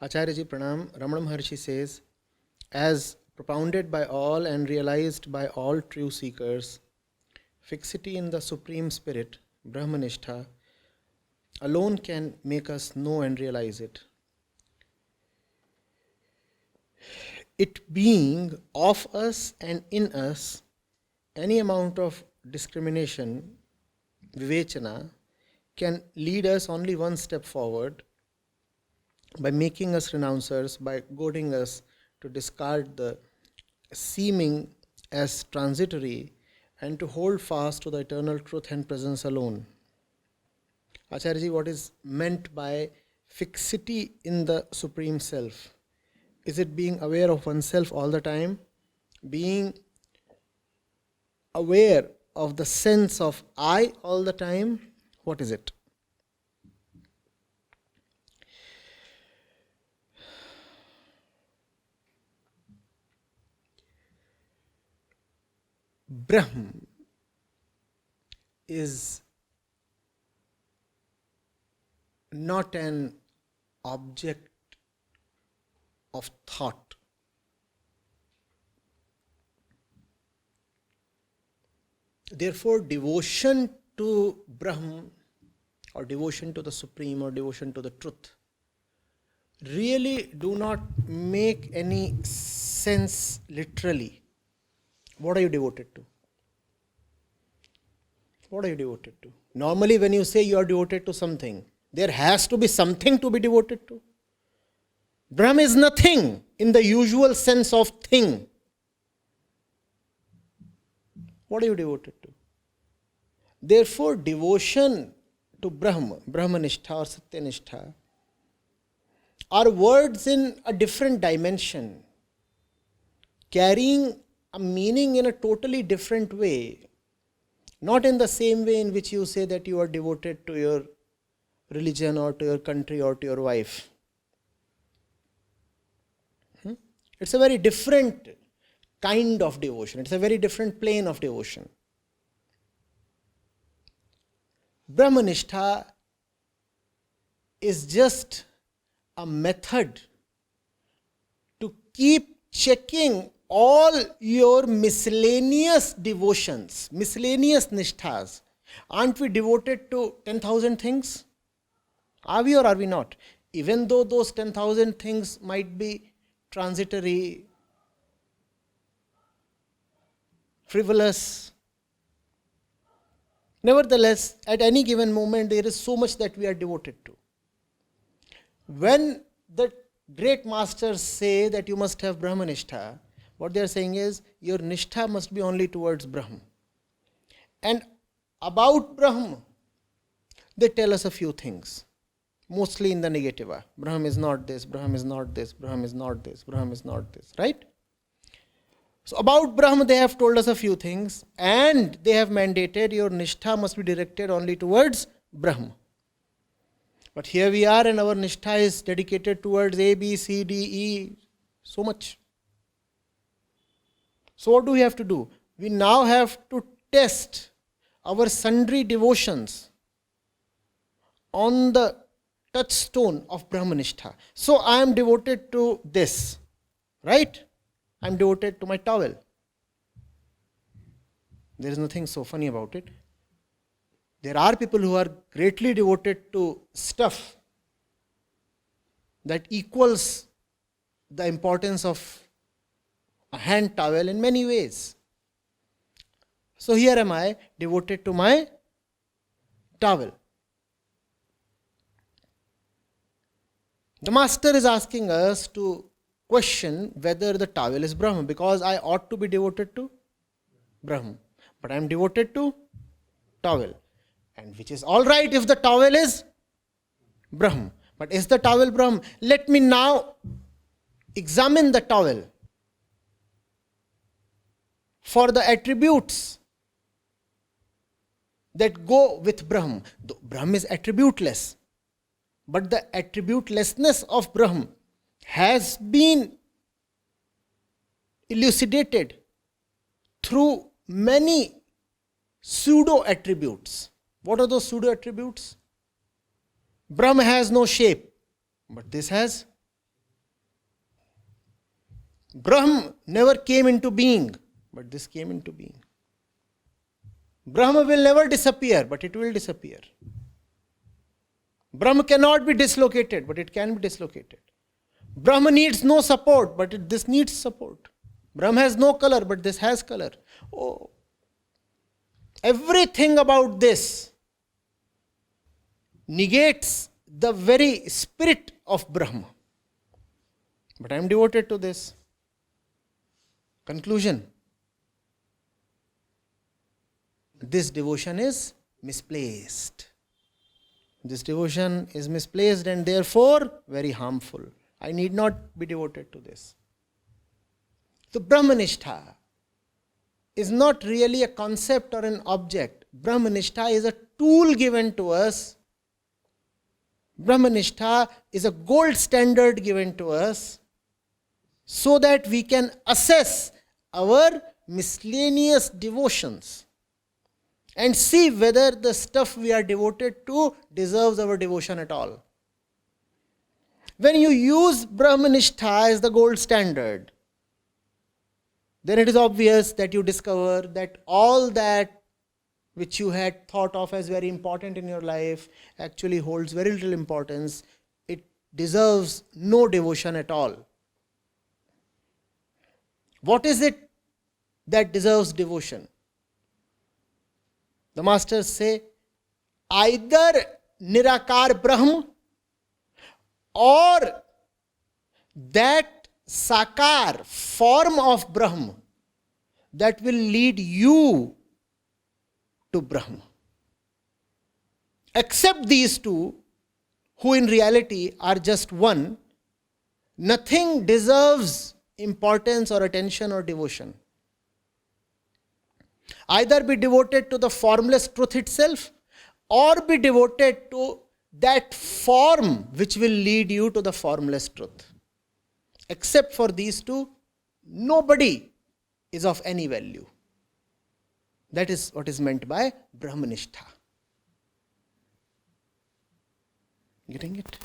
Acharya ji Pranam, Ramana Maharishi says, as propounded by all and realized by all true seekers, fixity in the Supreme Spirit, Brahamanistha, alone can make us know and realize it. It being of us and in us, any amount of discrimination, vivechana, can lead us only one step forward by making us renouncers, by goading us to discard the seeming as transitory and to hold fast to the eternal truth and presence alone. Acharya ji, what is meant by fixity in the Supreme Self? Is it being aware of oneself all the time? Being aware of the sense of I all the time? What is it? Brahma is not an object of thought. Therefore, devotion to Brahma or devotion to the Supreme or devotion to the truth really do not make any sense literally. What are you devoted to? What are you devoted to? Normally when you say you are devoted to something, there has to be something to be devoted to. Brahma is nothing in the usual sense of thing. What are you devoted to? Therefore, devotion to Brahma, Brahmanistha or Satyanistha, are words in a different dimension, carrying a meaning in a totally different way, not in the same way in which you say that you are devoted to your religion or to your country or to your wife. It's a very different kind of devotion. It's a very different plane of devotion. Brahmanistha is just a method to keep checking all your miscellaneous devotions, miscellaneous nishtas. Aren't we devoted to 10,000 things? Are we or are we not? Even though those 10,000 things might be transitory, frivolous, nevertheless, at any given moment, there is so much that we are devoted to. When the great masters say that you must have Brahmanistha, what they are saying is, your nishtha must be only towards Brahma. And about Brahma, they tell us a few things, mostly in the negative. Brahma is not this, Brahma is not this, Brahma is not this, Brahma is not this, right? So about Brahma, they have told us a few things, and they have mandated your nishtha must be directed only towards Brahma. But here we are, and our nishtha is dedicated towards A, B, C, D, E, so much. So what do we have to do? We now have to test our sundry devotions on the touchstone of Brahmanistha. So I am devoted to this, right? I am devoted to my towel. There is nothing so funny about it. There are people who are greatly devoted to stuff that equals the importance of a hand towel in many ways. So here am I, devoted to my towel. The master is asking us to question whether the towel is Brahma, because I ought to be devoted to Brahma, but I am devoted to towel. And which is all right if the towel is Brahma. But is the towel Brahma? Let me now examine the towel for the attributes that go with Brahma. Brahma is attributeless, but the attributelessness of Brahma has been elucidated through many pseudo attributes. What are those pseudo attributes? Brahma has no shape, but this has Brahma never came into being, but this came into being. Brahma will never disappear, but it will disappear. Brahma cannot be dislocated, but it can be dislocated. Brahma needs no support, but this needs support. Brahma has no color, but this has color. Oh, everything about this negates the very spirit of Brahma. But I am devoted to this. Conclusion. This devotion is misplaced. This devotion is misplaced and therefore very harmful. I need not be devoted to this. So Brahmanistha is not really a concept or an object. Brahmanistha is a tool given to us. Brahmanistha is a gold standard given to us so that we can assess our miscellaneous devotions and see whether the stuff we are devoted to deserves our devotion at all. When you use Brahmanistha as the gold standard, then it is obvious that you discover that all that which you had thought of as very important in your life actually holds very little importance. It deserves no devotion at all. What is it that deserves devotion? The masters say, either Nirakar Brahma or that Sakar form of Brahma that will lead you to Brahma. Except these two, who in reality are just one, nothing deserves importance or attention or devotion. Either be devoted to the formless truth itself or be devoted to that form which will lead you to the formless truth. Except for these two, nobody is of any value. That is what is meant by Brahmanistha. Getting it?